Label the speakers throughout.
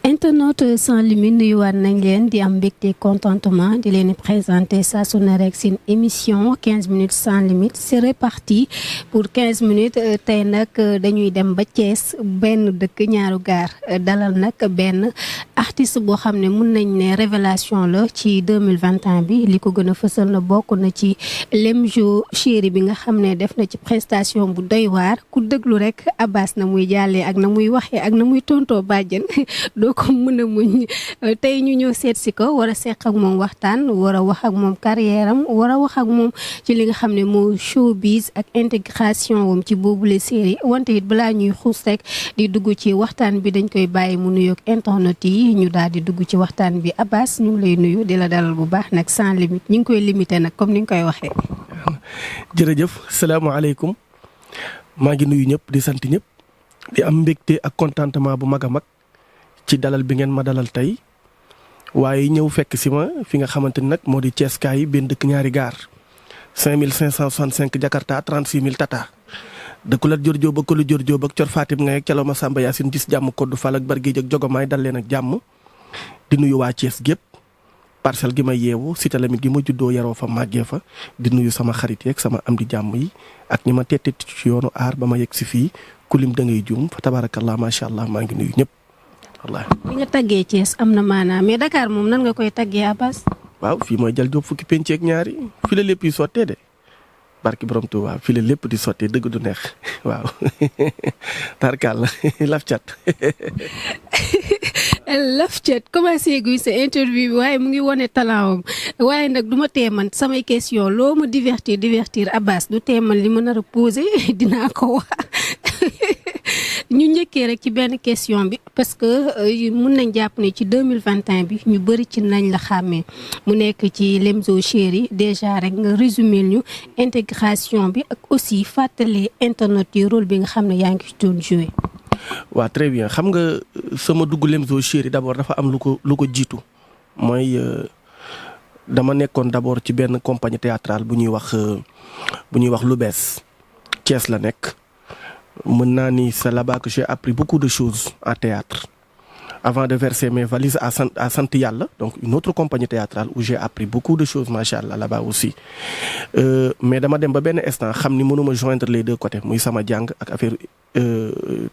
Speaker 1: internaute sans limite nuyuwaat nañ leen di am mbégte contentement di leen présenter saa su ne rek seen émission 15 minutes sans limite c'est reparti pour 15 minutes tey nag dañuy dem ba Thiès benn dëkk ñaaru gaar dalal nag benn artiste boo xam ne mun nañ ne révélation la ci 2021 bi li ko gën a fësal na bokk na ci Lemzo Chéri bi nga xam ne def na ci prestation bu doy waar ku déglu rek Abass na muy jàllee ak na muy waxee ak na muy tontoo bàjjen doo ko mën a muñ tey ñu ñëw seet si ko war a seq ak moom waxtaan war a wax ak moom carrière am war a wax ak moom ci li nga xam ne moo showbiz ak intégration wam ci boobule série wante it balaa ñuy xuus rek di dugg ci waxtaan bi dañ koy bàyyi mu nuyoog internet yi ñu daal di dugg ci waxtaan bi Abass ñu ngi lay nuyu di la dalal bu baax nag sans limite ñu ngi koy limité nag comme ni nga koy waxee.
Speaker 2: jërëjëf salaamaaleykum maa ngi nuyu ñëpp di sant ñëpp di am mbégte ak contentement bu mag a mag ci dalal bi ngeen ma dalal tey waaye ñëw fekk si ma fi nga xamante ni nag moo di Thiès kaay benn dëkk ñaari gaar 5565 Jakarta 36000 Tata dëkku Lat Joor Joob ak Kolo Joor Joob ak Cor Fatim Ngay ak Calo Masamba Yaasin gis jàmm koddu fal ak bargéej ak jogomaay dal leen ak jàmm di nuyu waa Thiès gépp parcelle gi ma yeewu Cité Lamy gi ma juddoo yaroo fa màggee fa di nuyu sama xarit yeeg sama am di jàmm yi ak ñi ma tette ci yoonu aar ba ma yegg si fii kulim da ngay juum fa tabarakallah macha allah maa ngi nuyu ñëpp wallaahi.
Speaker 1: bi nga taggee Thiès am na maanaam mais Dakar moom nan nga koy taggee Abass.
Speaker 2: waaw fii mooy jal jóob fukki penc ak ñaari fii la lépp yi sottee de barki borom Tuubaa fii la lépp di sottee dëgg du neex waaw tarkal laf cat.
Speaker 1: laf cat commencé guy sa interview bi waaye mu ngi wone talent waaye nag du ma teeman samay question loo ma divertir Abass du teeman li ma nar a posé dinaa ko wax. ñu njëkkee rek ci benn question bi parce que mun nañ jàpp ne ci 2021 bi ñu bëri ci nañ la xàmmee mu nekk ci Lemzo Chéri déjà rek nga résumé ñu intégration bi ak aussi fàttali internet yi rôle bi nga xam ne yaa ngi ci doon joué.
Speaker 2: waaw très bien xam nga sama dugg Lemzo Chéri d'abord dafa am lu ko jiitu mooy dama nekkoon d'abord ci benn compagnie théâtrale bu ñuy wax lu bees Thiès la nekk. mën naa ni c'est là-bas que j'ai appris beaucoup de choses en théâtre avant de verser mes valises à Sant Yàlla donc une autre compagnie théâtrale où j'ai appris beaucoup de choses macha allah là-bas aussi mais dama dem ba benn instant xam ni mënuma joindre les deux côtés muy sama jàng ak affaire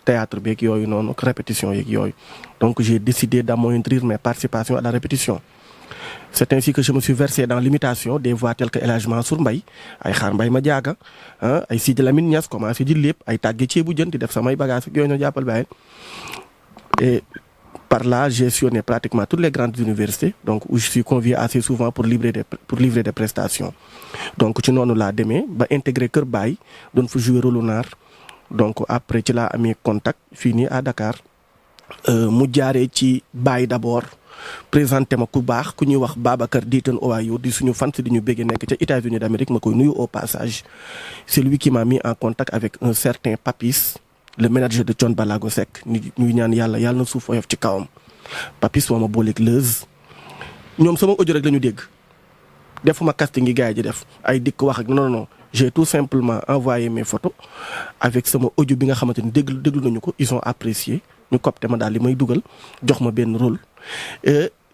Speaker 2: théâtre beeg yooyu noonu répétition yeeg yooyu donc j'ai décidé d'amoindrir mes participations à la répétition. C'est ainsi que je me suis versé dans l'imitation des voix telles que El Hadj Mansour Mbaye ay Xaar Mbaye ma jaaga ay Sidi Lamine Niass commencé di lépp ay tàgge ceebu jën di def samay bagages ak yooyu ñoo jàppal bàyyi et par là j'ai sillonné pratiquement toutes les grandes universités donc où je suis convié assez souvent pour livrer des prestations donc ci noonu laa demee ba intégré Kër Baye doon fa jouer rôle naar donc après ci laa amee contact fii nii à Dakar mu jaaree ci Baye d'abord présenté ma ku baax ku ñuy wax Babacar Diiten Owayo di suñu fans di ñu bëgg nekk ca États-Unis d'Amérique ma koy nuyu au passage c'est lui qui m'a mis en contact avec un certain Papis le manager de Thione Ballago Seck ñuy ñaan yàlla na suuf oyof ci kawam Papis moo ma booleeg Leuz ñoom sama audio rek la ñu dégg defuma casting yi gars yi di def ay dikk wax ak non j'ai tout simplement envoyé mes photos avec sama audio bi nga xamante ni déglu nañu ko ils ont apprécié ñu copte ma daal li may dugal jox ma benn rôle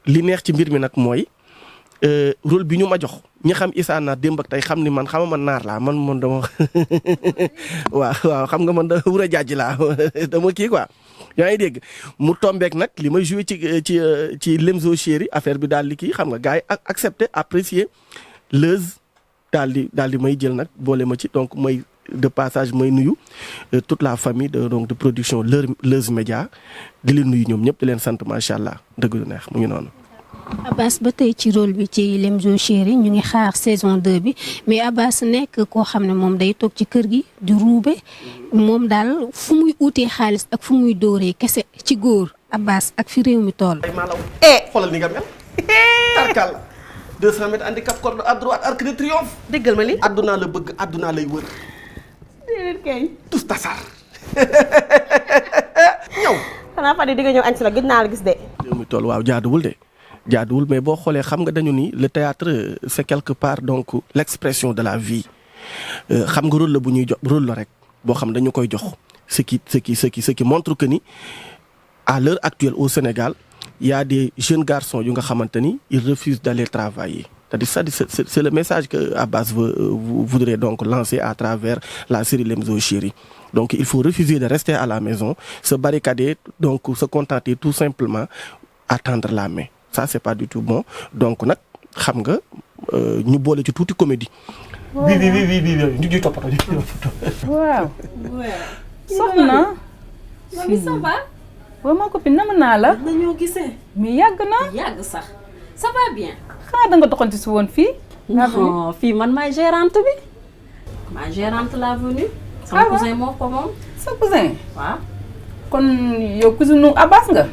Speaker 2: li neex ci mbir mi nag mooy rôle bi ñu ma jox ñi xam Issa Naar démb ak tey xam ni man xama man naar laa man dama waaw xam nga man da wur a jàjj laa dama kii quoi yaa ngi dégg mu tombeek nag li may joué ci Lemzo Chéri affaire bi daal di kii xam nga gars yi accepté apprécié Leuz daal di may jël nag boole ma ci donc may de passage may nuyu toute la famille de production Leuz Média di leen nuyu ñoom ñëpp di leen sant macha allah dëgg lu neex mu ngi noonu.
Speaker 1: Abass ba tey ci rôle bi ci Lemzo Chéri ñu ngi xaar saison 2 bi mais Abass nekk koo xam ne moom day toog ci kër gi di ruube moom daal fu muy utee xaalis ak fu muy dóoree kese ci góor Abass ak fi réew mi toll.
Speaker 2: ay maalaw xoolal ni nga mel. tarkal 200 mètres handicap corde à droite arc de triomphe. déggal ma li addunaa la bëgg addunaa lay wër.
Speaker 3: déedéet kay.
Speaker 2: tous tasar. ñëw.
Speaker 3: xanaa Fadi di nga ñëw añ si la gëj naa la gis de.
Speaker 2: réew mi toll waaw jaaduwul de jaaduwul mais boo xoolee xam nga dañu ni le théâtre c'est quelque part donc l'expression de la vie xam nga rôle la bu ñuy jox rôle la rek boo xam dañu koy jox ce qui montre que ni à l'heure actuelle au Sénégal il y a des jeunes garçons yu nga xamante ni ils refusent d'aller travailler. C'est le message que Abbas voudrait donc lancer à travers la série Lemzo Chéri. Donc il faut refuser de rester à la maison, se barricader, donc se contenter tout simplement à tendre la main. Ça c'est pas du tout bon. Donc nag xam nga ñu boole ci tuuti comédie.
Speaker 3: waaw
Speaker 2: ñu toppatoo.
Speaker 3: waaw. soxna.
Speaker 4: mami ça va.
Speaker 3: waaw ma copine nam naa la.
Speaker 4: nañoo gisee.
Speaker 3: mais yàgg na.
Speaker 4: yàgg sax ça va bien.
Speaker 3: xanaa da nga doxantu si woon fii.
Speaker 4: non fii man maay gérante bi. ma gérante la venue. sama cousin moo ko moom.
Speaker 3: sa cousin.
Speaker 4: waaw.
Speaker 3: kon yow cousinu Abbas nga.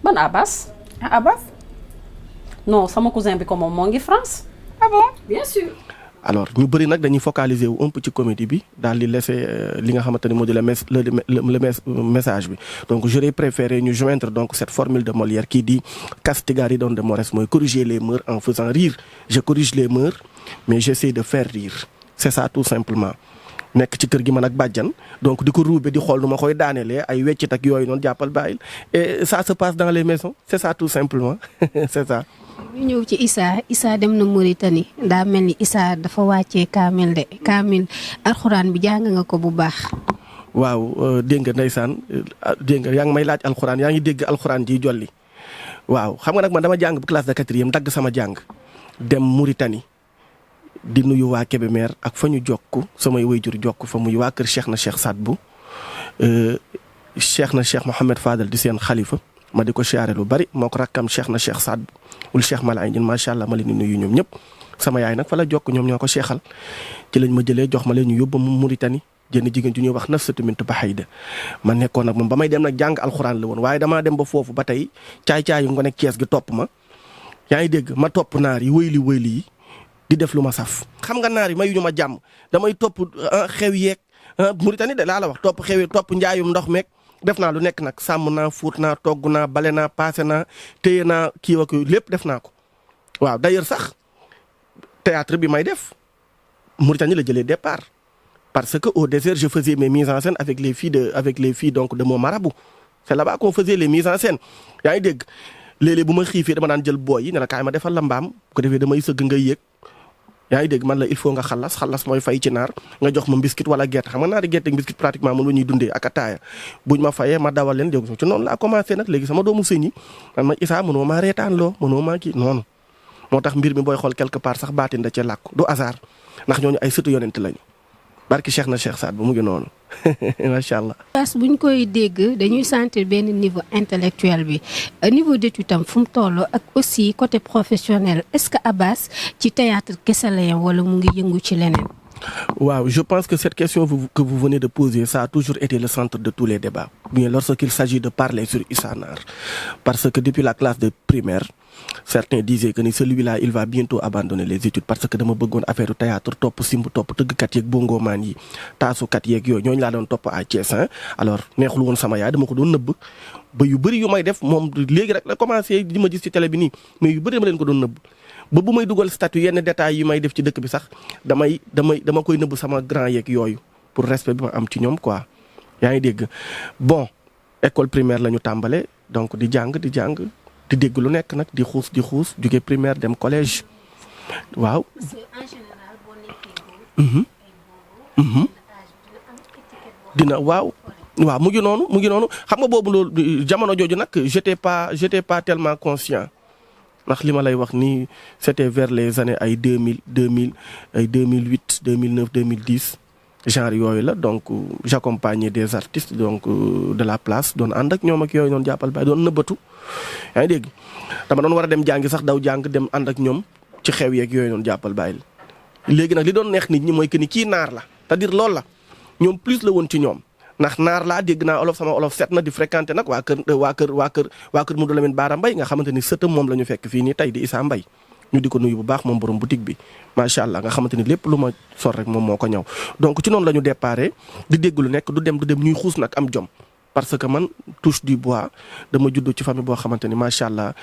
Speaker 4: ban Abbas.
Speaker 3: ah Abbas.
Speaker 4: non sama cousin bi ko moom moo ngi France.
Speaker 3: ah bon.
Speaker 4: bien sûr.
Speaker 2: alors ñu bëri nag dañuy focaliser wu un peu ci comédie bi daal di laisser li nga xamante ni moo di le message bi donc j'aurais préféré ñu joindre donc cette formule de Molière qui dit castigare donde mores mooy corriger les mœurs en faisant rire je corrige les mœurs mais j'essaie de faire rire c'est ça tout simplement nekk ci kër gi man ak bàjjan donc di ko ruube di xool nu ma koy daanelee ay weccit ak yooyu noonu jàppal bàyyil et ça se passe dans les maisons c'est ça tout simplement c'est ça.
Speaker 1: ñu ñëw ci Issa dem na Mauritanie daa mel ni Issa dafa wàccee kaamil alxuraan bi jàng nga ko bu baax.
Speaker 2: waaw dégg nga ndeysaan dégg nga yaa ngi may laaj alxuraan yaa ngi dégg alxuraan ji jolli waaw xam nga nag man dama jàng bu classe de 4e dagg sama jàng dem Mauritanie di nuyu waa Kébémer ak fa ñu jokk samay wayjur jokk fa muy waa kër Cheikh na Cheikh Sadbou Cheikh na Cheikh Mohamed Fadel di seen xalifa ma di ko siyaare lu bari moo ko rakkam Cheikh na Cheikh Sadbou wul Cheikh Malaay Njin macha allah ma leen di nuyu ñoom ñëpp sama yaay nag fa la jokk ñoom ñoo ko seexal ci lañ ma jëlee jox ma leen ñu yóbbu mu Mauritanie jënd jigéen ju ñuy wax Nafsatu Bint Bahayda ma nekkoon nag moom ba may dem nag jàng alxuraan la woon waaye damaa dem ba foofu ba tey caay-caayu nga nekk Cees gi topp ma yaa ngi dégg ma topp naar yi wëyli yi di def lu ma saf xam nga naar yi mayuñu ma jàmm damay topp xew yeeg Mauritanie de laa la wax topp xew yi topp njaayum ndox meeg def naa lu nekk nag sàmm naa fuut naa togg naa bale naa paase naa téye naa kii wa ko lépp def naa ko waaw d'ailleurs sax théâtre bi may def Mauritanie la jëlee départ parce que au désert je faisais mes mises en scène avec les filles donc de mon marabout c'est là-bas qu'on faisait les mises en scène yaa ngi dégg léeg-léeg bu ma xiifee dama daan jël booy yi ne la kaay ma defal la mbaam bu ko defee damay sëgg nga yéeg yaa ngi dégg man la il faut nga xalas mooy fay ci naar nga jox ma biscuit wala gerte xam nga naari gerte ak biscuit pratiquement moom la ñuy dundee ak ataaya buñ ma fayee ma dawal leen dégg ci noonu laa commencé nag léegi sama doomu sëñ yi man ma Issa mënoo maa reetaan loo mënoo maa kii noonu moo tax mbir mi booy xool quelque part sax baatin da cee làkku du hasard ndax ñooñu ay sëtu yonent lañu barki Cheikh na Cheikh Saad bu mu ngi noonu macha allah.
Speaker 1: parce que buñ koy dégg dañuy sentir benn niveau intellectuel bi niveau d'étude tam fu mu toll ak aussi côté professionnel est-ce que Abbas ci théâtre kese la yam wala mu ngi yëngu ci leneen.
Speaker 2: waaw je pense que cette question que vous venez de poser ça a toujours été le centre de tous les débats bien lorsqu'il s'agit de parler sur Issa Nar parce que depuis la classe de primaire certains disaient que ni celui-là il va bientôt abandonner les études parce que dama bëggoon affaire théâtre topp simb topp tëggkat yeeg bongomaan yi taasukat yeeg yooyu ñooñu laa doon topp à Thiès alors neexul woon sama yaay dama ko doon nëbb ba yu bëri yu may def moom léegi rek la commencé di ma gis ci télé bi nii mais yu bëri dama leen ko doon nëbb ba bu may dugal statut yenn détails yi may def ci dëkk bi sax dama koy nëbb sama grand yeeg yooyu pour respect bi ma am ci ñoom quoi yaa ngi dégg bon école primaire la ñu tàmbale donc di jàng di dégg lu nekk nag di xuus jóge primaire dem collège waaw.
Speaker 1: parce que en général boo nekkee
Speaker 2: dina waaw mu ngi noonu xam nga boobu loolu jamono jooju nag j'étais pas tellement conscient ndax li ma lay wax nii c'était vers les années ay 2000 ay 2008 2009 2010 genre yooyu la donc j'accompagnais des artistes donc de la place doon ànd ak ñoom ak yooyu noonu jàppal bay doon nëbbatu yaa ngi dégg dama doon war a dem jàngi sax daw jàng dem ànd ak ñoom ci xew yeeg yooyu noonu jàppal bàyyil léegi nag li doon neex nit ñi mooy que ni kii naar la c'est-à-dire loolu la ñoom plus la woon ci ñoom ndax naar laa dégg naa olof sama olof set na di fréquenter nag waa kër Modou Lamine Bara Mbaye nga xamante ni sëtam moom la ñu fekk fii nii tey di Issa Mbaye ñu di ko nuyu bu baax moom borom boutique bi macha allah nga xamante ni lépp lu ma sor rek moom moo ko ñëw donc ci noonu la ñu déparé di dégg lu nekk du dem ñuy xuus nag am jom parce que man touche du bois dama juddoo ci famille boo xamante ni macha allah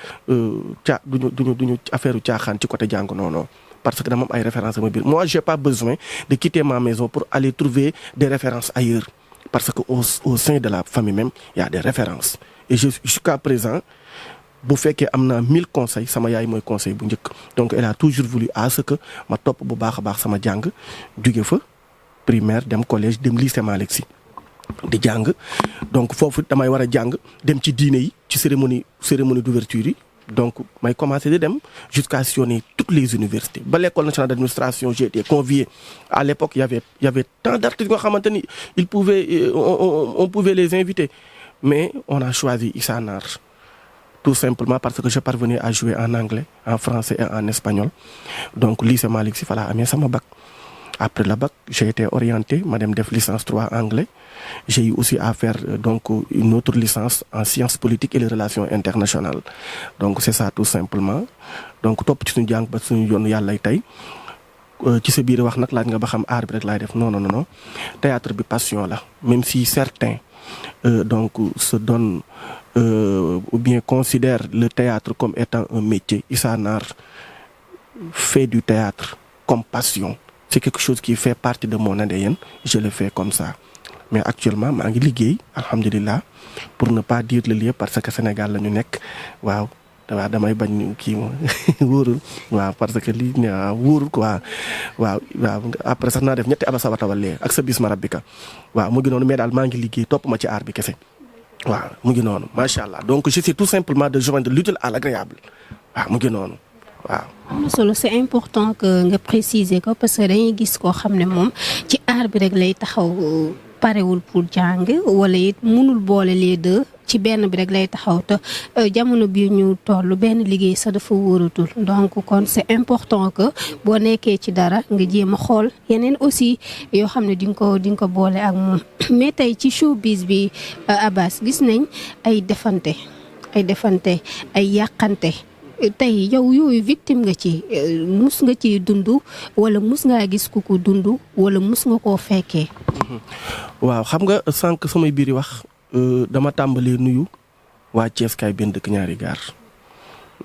Speaker 2: duñu affaire caaxaan ci côté jàng non parce que dama am ay références sama biir moi j'ai pas besoin de quitter ma maison pour aller trouver des références ailleurs parce que au sein de la famille même il y a des références et jusqu'à présent bu fekkee am naa 1000 conseils sama yaay mooy conseil bu njëkk donc elle a toujours voulu à ce que ma topp bu baax a baax sama jàng jóge fa primaire dem collège dem lycée Malick Sy di jàng donc foofu damay war a jàng dem ci diine yi ci cérémonie d'ouverture yi donc may commencer di dem jusqu'à sillonner toutes les universités ba l'école nationale d'administration j'ai été convié à l'époque il y avait tant d'artistes yoo xamante ni on pouvait les inviter mais on a choisi Issa Nar tout simplement parce que je parvenais à jouer en anglais en français et en espagnol donc lycée Malick Sy fa laa amee sama bac. Après le bac, j'ai été orienté, ma dem def licence 3 anglais. J'ai eu aussi à faire donc une autre licence en sciences politiques et les relations internationales. Donc c'est ça tout simplement. Donc topp ci suñu jàng ba suñu yoon yàlla tey ci sa biir wax nag laaj nga ba xam art bi rek laay def non théâtre bi passion la même si certains donc se donnent ou bien considèrent le théâtre comme étant un métier. Issa Nar fait du théâtre comme passion. C'est quelque chose qui fait partie de mon ADN, je le fais comme ça. Mais actuellement maa ngi liggéey alhamdulilah pour ne pas dire le lieu parce que Sénégal la ñu nekk waaw damay bañ kii ma wóorul waaw parce que lii ne wóorul quoi waaw après sax naa def ñetti aba sabatawal ak sa bisma rabbika waaw mu ngi noonu mais daal maa ngi liggéey topp ma ci aar bi kese waaw mu ngi noonu macha allah donc j'essaie tout simplement de joindre l'utile à l'agréable waaw mu ngi noonu. waaw
Speaker 1: am na solo c'est important que nga préciser ko parce que dañuy gis koo xam ne moom ci aar bi rek lay taxaw parewul pour jàng wala it mënul boole les deux ci benn bi rek lay taxaw te jamono bi ñu toll benn liggéey sax dafa wóoratul donc kon c'est important que boo nekkee ci dara nga jéem a xool yeneen aussi yoo xam ne di nga ko boole ak moom mais tey ci showbiz bi Abass gis nañ ay defante ay yàqante tey yow yooyu victime nga ci mus nga ci dund wala mus ngaa gis ku ko dund wala mus nga koo fekkee.
Speaker 2: waaw xam nga sànq samay biir wax dama tàmbalee nuyu waa Thiès kaay benn dëkk ñaari gaar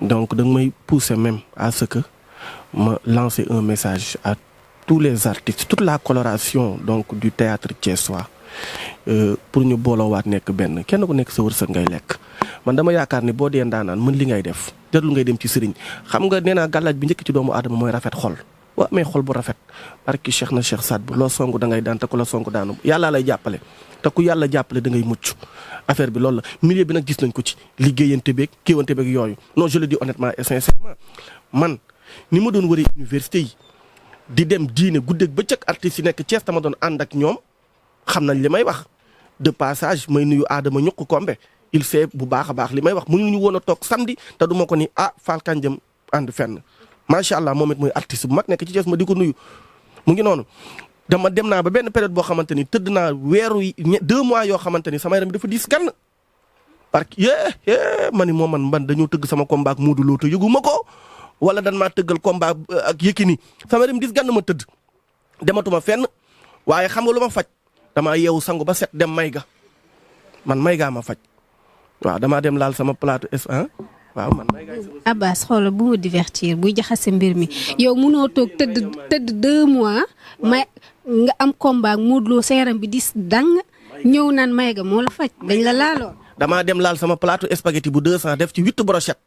Speaker 2: donc da nga may pousser même à ce que ma lancer un message à tous les artistes toute la coloration donc du théâtre thiessois pour ñu booloowaat nekk benn kenn ku nekk sa wërsëg ngay lekk. man dama yaakaar ni boo dee ndaanaan mën li ngay def jarul ngay dem ci sëriñ xam nga nee naa gàllaaj bi njëkk ci doomu aadama mooy rafet xol waaw mais xol bu rafet parce que Cheikh na Cheikh Saad bu loo song da ngay daan te ku la song daanu yàllaa lay jàppale te ku yàlla jàppale da ngay mucc affaire bi loolu la milieu bi nag gis nañ ko ci liggéeyante beeg kéewante beeg yooyu non je le dis honnêtement et sincèrement man ni ma doon wëree université yi di dem diine guddeeg bëccëg artistes yi nekk Thiès tama doon ànd ak ñoom xam nañ li may wax de passage may nuyu Adama ñuq kombe il sait bu baax a baax li may wax mënuñu woon a toog samedi te du ma ko ni Fall Kandjam ànd fenn macha allah moom it mooy artiste bu mag nekk ci Thiès ma di ko nuyu. mu ngi noonu dem naa ba benn période boo xamante ni tëdd naa weeru 2 mois yoo xamante ni sama yaram dafa diis gann parce que ma ni man dañoo tëgg sama combat ak Modou Lo te yëgu ma ko wala dan maa tëggal combat ak Yékini sama yaram diis gann ma tëdd dematuma fenn waaye xam nga lu ma faj damaa yeewu sangu ba set dem Mayga man Mayga ma faj. waaw damaa dem laal sama plateau S1 waaw man may
Speaker 1: Abass xoolal bu ma divertir buy jaxase mbir mi yow mënoo toog tëdd 2 mois may nga am combat ak Modou Lo sa yaram bi dis dang ñëw naan Mayga moo la faj dañ la laaloon.
Speaker 2: damaa dem laal sama plateau spaghetti bu 200 def ci 8 brochettes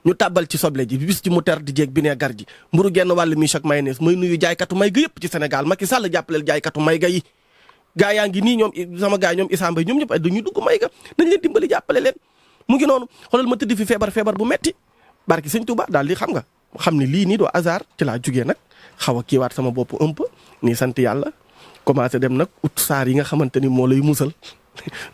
Speaker 2: ñu tàbbal ci soble ji bis ci mu ter di jeeg vinaigre ji mburu genn wàll mi chaque mayonnaise may nuyu jaaykatu Mayga yëpp ci Sénégal Macky Sall jàppaleel jaaykatu Mayga yi. gaa yaa ngi nii ñoom sama gaa ñoom Issa Mbaye ñoom ñëpp ay dañuy dugg Mayga nañ leen dimbali jàppale leen mu ngi noonu xoolal ma tëdd fi feebar bu metti barki sëñ Touba daal di xam ni lii nii doo hasard ci laa jugee nag xaw a kiiwaat sama bopp un peu nii sant yàlla commencé dem nag ut saar yi nga xamante ni moo lay musal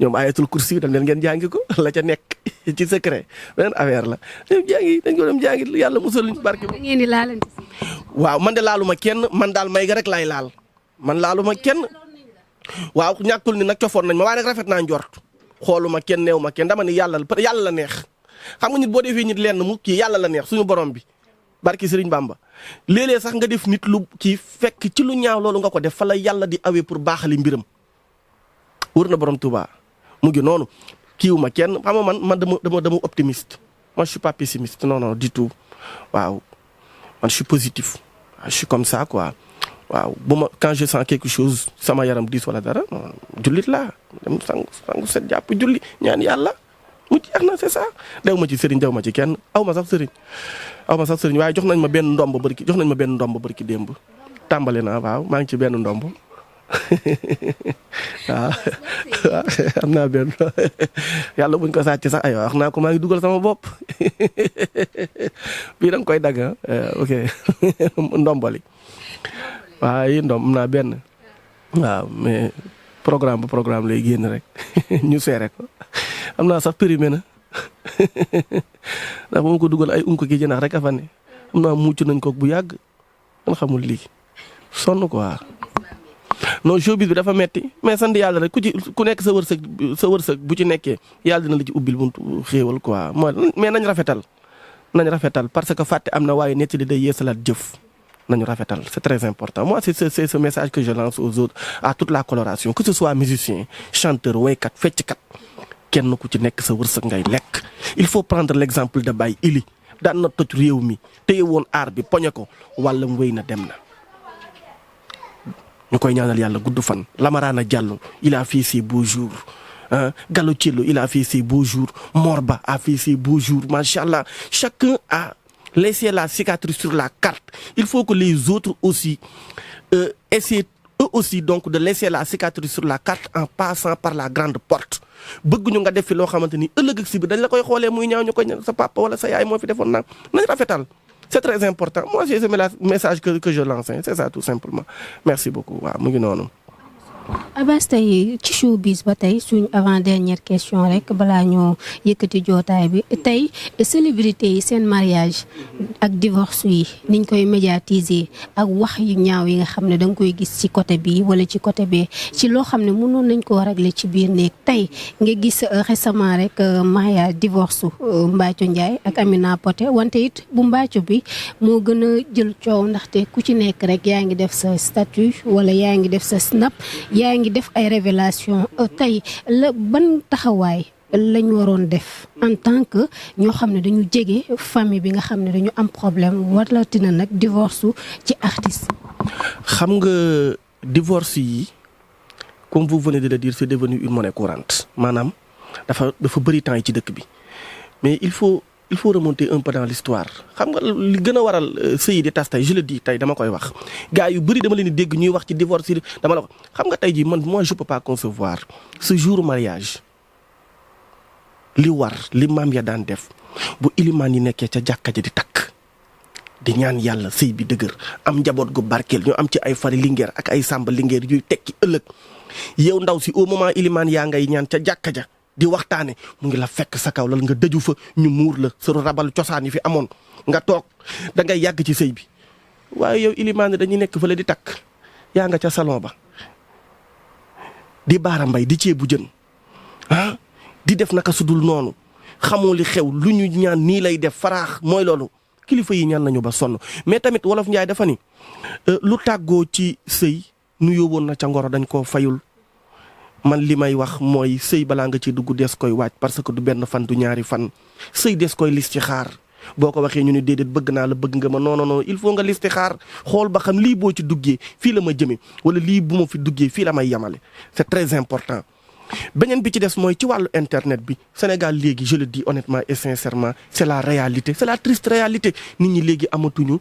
Speaker 2: ñoom ayatul kursi dañ leen ngeen jàngi ko la ca nekk ci secret beneen affaire la dañ ko dem jàngi yàlla musal barki.
Speaker 1: da ngeen di laalante si.
Speaker 2: waaw man de laaluma kenn man daal Mayga rek laay laal man laaluma kenn. waaw ñàkkul ni nag cofoon nañ ma waaye nag rafet naa njort xooluma kenn neew ma kenn dama ni yàlla la neex xam nga nit boo defee nit lenn mu kii yàlla la neex suñu borom bi barki Serigne Bamba léeg-léeg sax nga def nit lu kii fekk ci lu ñaaw loolu nga ko def fa la yàlla di awee pour baaxali mbiram wër na borom Touba mu ngi noonu kiiwuma kenn xam nga man dama optimiste moi je suis pas pessimiste non du tout waaw man je suis positif je suis comme ça quoi waaw quand je sens quelque chose sama yaram diis wala dara jullit laa dem sangu set jàpp julli ñaan yàlla mu jeex na c'est ça dew ma ci sëriñ dew ma ci kenn aw ma sax sëriñ waaye jox nañ ma benn ndomb barki démb tàmbali naa waaw maa ngi ci benn ndomb waaw am naa benn yàlla buñ ko sàcc sax ay wax naa ko maa ngi dugal sama bopp bii danga koy dagg ok ndombali waaw yi am naa benn waaw mais programme lay génn rek ñu seere ko am naa sax périmé na ndax ba ma ko dugal ay unko gi jënax rek a fa ne am naa mucc nañ ko bu yàgg man xamul lii sonn quoi non showbiz bi dafa metti mais sant yàlla rek ku nekk sa wërsëg bu ci nekkee yàlla dina la ci ubbil buntu xéewal quoi mais nañ rafetal parce que fàtte am na waaye nettali day yeesalaat jëf nañu rafetal c'est très important moi c'est ce message que je lance aux autres à toute la coloration que ce soit musicien chanteur waykat fecckat kenn ku ci nekk sa wërsëg ngay lekk il faut prendre l'exemple de Baye Ili daan na toj réew mi téye woon aar bi poñe ko wàllam wéy na dem na ñu koy ñaanal yàlla gudd fan Lamarana Diallo il a fait ses beaux jours Gallo Thiello il a fait ses beaux jours Morba a fait ses beaux jours machallah chacun a laissé la cicatrice sur la carte il faut que les autres aussi essaient eux aussi donc de laisser la cicatrice sur la carte en passant par la grande porte bëgg ñu nga def fi loo xamante ni ëllëg ak si bi dañ la koy xoolee muy ñaaw ñu koy sa papa wala sa yaay moo fi defoon nañ rafetal c'est très important moi c'est ce message que je lance c'est ça tout simplement merci beaucoup waaw mu ngi noonu.
Speaker 1: Abass tey ci showbiz ba tey suñ avant dernière question rek balaa ñoo yëkkati jootaay bi tey célébrité yi seen mariage ak divorce yi niñ koy médiatiser ak wax yu ñaaw yi nga xam ne da nga koy gis ci côté bi wala ci côté bee ci loo xam ne mënoon nañ koo régler ci biir néeg tey nga gis récemment rek mariage divorce Mbathio Ndiaye ak Amina Poté wante it bu Mbathio bi moo gën a jël coow ndaxte ku ci nekk rek yaa ngi def sa statut wala yaa ngi def sa snap yaa ngi def ay révélation tey la ban taxawaay lañ waroon def en tant que ñoo xam ne dañu jege famille bi nga xam ne dañu am problème waratina nag divorce ci artiste.
Speaker 2: xam nga divorce yi comme vous venez de le dire c'est devenu une monnaie courante maanaam dafa bëri temps yi ci dëkk bi mais il faut remonter un peu dans l'histoire xam nga li gën a waral sëy di tas tey je le dis tey dama koy wax gars yu bëri dama leen di dégg ñuy wax ci divorce yi dama la wax xam nga tey jii moi je peux pas concevoir ce jour mariage li war li maam ya daan def bu ilimaan yi nekkee ca jàkka ja di takk di ñaan yàlla sëy bi dëgër am njaboot gu barkeel ñu am ci ay fari lingeer ak ay sàmba lingeer yuy tekki ëllëg yow ndaw si au moment ilimaan yaa ngay ñaan ca jàkka ja di waxtaane mu ngi la fekk sa kaw lal nga dëju fa ñu muur la sa rabal cosaan yi fi amoon nga toog da ngay yàgg ci sëy bi waaye yow ilimaan dañuy nekk fële di takk yaa nga ca salon ba di baara mbay di ceebu jën di def naka sudul noonu xamoo li xew lu ñu ñaan nii lay def faraax mooy loolu kilifa yi ñaan nañu ba sonn mais tamit wolof Njaay dafa ni lu tàggoo ci sëy nu yóbboon na ca ngoro dañ koo fayul man li may wax mooy sëy balaa nga ci dugg des koy waaj parce que du benn fan du ñaari fan sëy des koy listixaar boo ko waxee ñu ne déedéet bëgg naa la bëgg nga ma non il faut nga listixaar xool ba xam lii boo ci duggee fii la ma jëme wala lii bu ma fi duggee fii la may yemale c'est très important. beneen bi ci des mooy ci wàllu internet bi Sénégal léegi je le dis honnêtement et sincèrement c'est la réalité c'est la triste réalité nit ñi léegi amatuñu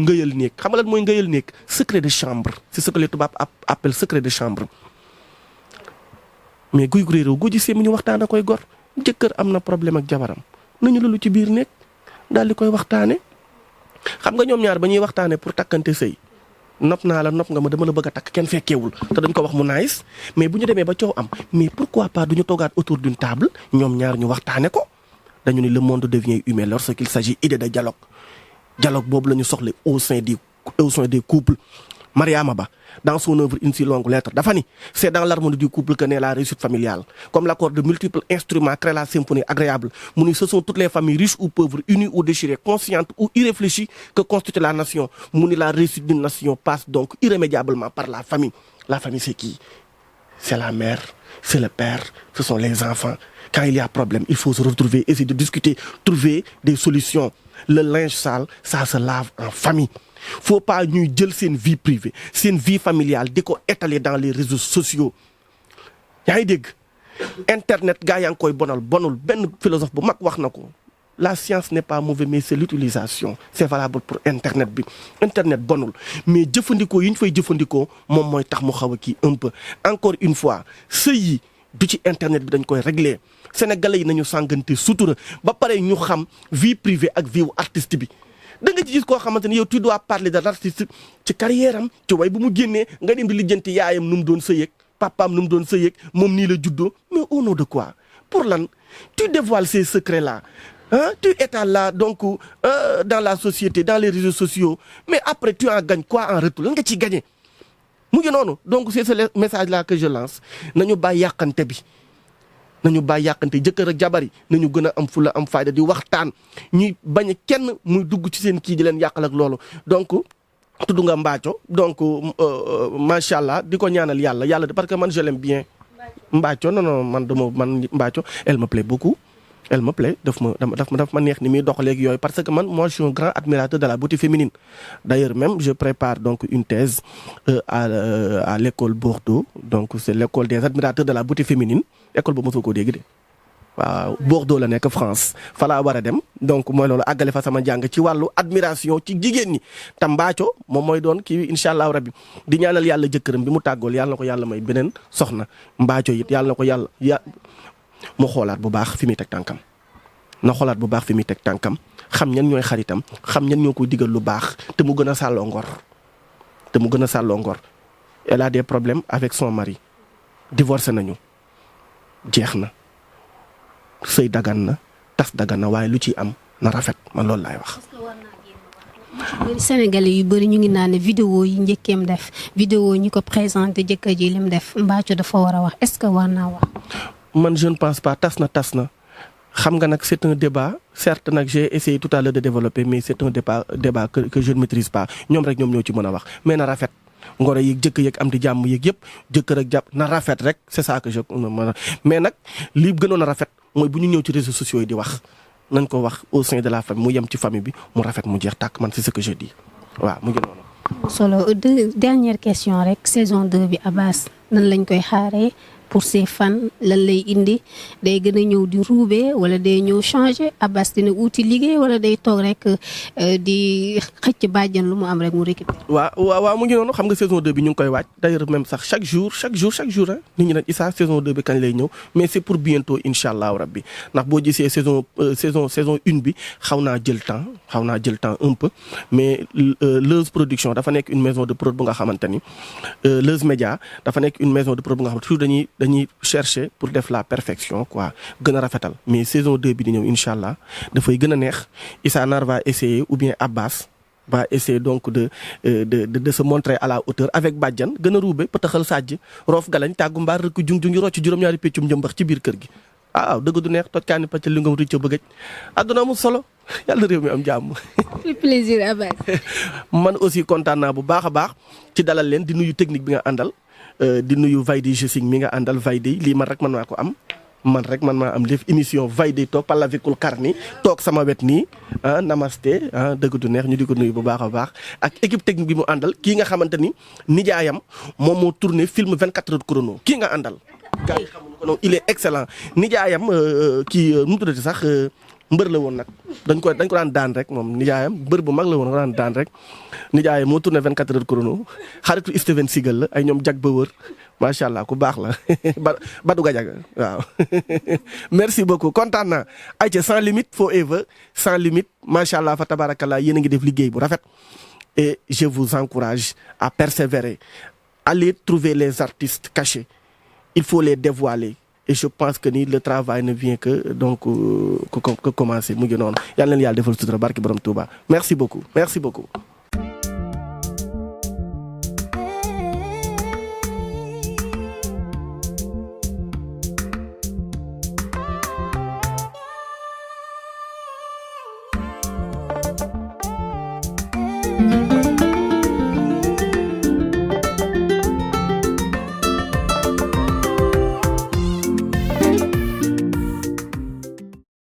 Speaker 2: ngëyal néeg xam nga lan mooy ngëyal néeg secret de chambre c'est ce que les tubaab appelle secret de chambre. mais guy gu réeréw gu gisee mu ñu waxtaan a koy gor jëkkër am na problème ak jabaram nañu loolu ci biir nekk daal di koy waxtaane xam nga ñoom ñaar ba ñuy waxtaane pour takkante sëy nopp naa la nopp nga ma dama la bëgg a takk kenn fekkeewul te dañ ko wax mu nice mais bu ñu demee ba coow am mais pourquoi pas du ñu toogaat autour d'une table ñoom ñaar ñu waxtaane ko dañu ni le monde devient humain lorsqu'il s'agit idée de dialogue boobu la ñu soxla au sein des couples. Mariama Ba dans son œuvre Une si longue lettre dafa ni c'est dans l'harmonie du couple que naît la réussite familiale comme l'accord de multiples instruments crée la symphonie agréable mu ni ce sont toutes les familles riches ou pauvres unies ou déchirées conscientes ou irréfléchies que constitue la nation mu ni la réussite d'une nation passe donc irrémédiablement par la famille c'est qui c'est la mère, c'est le père, ce sont les enfants. Quand il y a problème, il faut se retrouver, essayer de discuter, trouver des solutions. Le linge sale, ça se lave en famille. Faut pas ñuy jël seen vie privée seen vie familiale di ko étaler dans les réseaux sociaux. yaa ngi dégg internet gaa yaa ngi koy bonal bonul benn philosophe bu mag wax na ko. La science n'est pas mauvaise mais c'est l'utilisation c'est valable pour internet bi internet bonul mais jëfandikoo yi ñu fay jëfandikoo moom mooy tax mu xaw a kii un peu. Encore une fois sëy yi du ci internet bi dañ koy régler sénégalais yi nañu sàngante sutura ba pare ñu xam vie privée ak vie wu artiste bi. da nga ci gis koo xamante ni yow tu dois parler de l'artiste ci carrière am ci way bu mu génnee nga dem di lijjanti yaayam nu mu doon sëyeeg papaam nu mu doon sëyeeg moom nii la juddoo mais au nom de quoi pour lan tu dévoiles ces secrets là tu étales là donc dans la société dans les réseaux sociaux mais après tu en gagnes quoi en retour lan nga ciy gagner mu ngi noonu donc c'est ce message là que je lance nañu bàyyi yàqante bi. nañu bàyyi yàqante jëkkër ak jabar yi nañu gën a am fula am fayda di waxtaan ñuy bañ a kenn muy dugg ci seen kii di leen yàqal ak loolu donc tudd nga Mbathio donc macha allah di ko ñaanal yàlla parce que man je l'aime bien. Mbathio non man Mbathio elle me plaît beaucoup. Elle me plaît daf ma neex ni muy doxaleeg yooyu parce que moi je suis un grand admirateur de la beauté féminine. D'ailleurs même je prépare donc une thèse à l'école Bordeaux donc c'est l'école des admirateurs de la beauté féminine école boobu mosoo koo dégg de waaw Bordeaux la nekk France fa laa war a dem donc mooy loolu àggale fa sama jàng ci wàllu admiration ci jigéen ñi te Mbathio moom mooy doon kii incha allah rabbi di ñaanal yàlla jëkkëram bi mu tàggool yàlla na ko yàlla may beneen soxna Mbathio it yàlla na ko yàlla mu xoolaat bu baax fi muy teg tànkam na xoolaat bu baax fi muy teg tànkam xam ñan ñooy xaritam xam ñan ñoo koy digal lu baax te mu gën a sàlloo ngor elle a des problèmes avec son mari divorcé nañu jeex na sëy dagan na tas dagan na waaye lu ci am na rafet man loolu laay wax.
Speaker 1: Sénégalais yu bëri ñu ngi naan ne vidéo yi njëkkeem def vidéo ñi ko présenté jëkkër ji lim def Mbathio dafa war a wax est-ce que war naa wax.
Speaker 2: man je ne pense pas tas na xam nga nag c'est un débat certes nag j'ai essayé tout à l'heure de développer mais c'est un débat que je ne maîtrise pas ñoom ñoo ci mën a wax mais na rafet ngoro yeeg jëkk yeeg am di jàmm yeeg yëpp jëkkër ak jàpp na rafet rek c'est ça que je mais nag li gënoon a rafet mooy bu ñu ñëw ci réseaux sociaux yi di wax nañ ko wax au sein de la famille mu yem ci famille bi mu rafet mu jeex tàkk man c'est ce que je dis waaw mu ngi noonu.
Speaker 1: solo dernière question rek saison 2 bi Abass nan lañ koy xaaree. Pour ses fans lan lay indi day gën a ñëw di ruube wala day ñëw changer Abass dina uuti liggéey wala day toog rek di xëcc bàjjan lu mu am rek mu récupérer.
Speaker 2: waaw mu ngi noonu xam nga saison 2 bi ñu ngi koy waaj d'ailleurs même sax chaque jour ah nit ñi nag Issa saison 2 bi kañ lay ñëw mais c'est pour bientôt incha allahu rabbi ndax boo gisee saison 1 bi xaw naa jël temps un peu mais Leuz Production dafa nekk une maison de prod bu nga xamante ni Leuz Média dafa nekk une maison de prod bu nga xamante ni dañuy chercher pour def la perfection quoi gën a rafetal mais saison 2 bi di ñëw incha allah dafay gën a neex Issa Nar va essayer ou bien Abass va essayer donc de se montrer à la hauteur avec bàjjan gën a ruube pëtaxal sàjj roof galañ tàggu mbaar rek jung rocc juróom-ñaari péccum njëmbax ci biir kër gi waaw dëgg du neex toj kaani paccal li nga ricc bëggëj adduna mu solo yàlla réew mi am jàmm.
Speaker 1: le plaisir Abass.
Speaker 2: man aussi kontaan naa bu baax a baax ci dalal leen di nuyu technique bi nga àndal di nuyu Vaydi Jessing mi nga àndal Vaydi lii man rek man maa ko am man maa am def émission Vaydi toog Palavikul Karni toog sama wet nii namaste dëgg du neex ñu di ko nuyu bu baax a baax ak équipe technique bi mu àndal kii nga xamante ni nijaayam moom moo tourné film 24 heures chrono kii nga àndal. gars yi xamuñu ko noonu il est excellent nijaayam kii nu mu tuddati sax mbër la woon nag dañ ko daan rek moom nijaayam mbër bu mag la woon ko daan rek nijaayam moo tourné 24 heures chrono xaritu Steven Seagal la ay ñoom jag ba wër macha allah ku baax la Badou Gadiaga waaw merci beaucoup kontaan naa ayca sans limite forever sans limite macha allah fa tabarakallah yéen a ngi def liggéey bu rafet et je vous encourage à persévérer allez trouver les artistes cachés il faut les dévoiler et je pense que ni le travail ne vient que donc que commencer mu ngi noonu yàlla na yàlla defal sutura barki borom Touba merci beaucoup.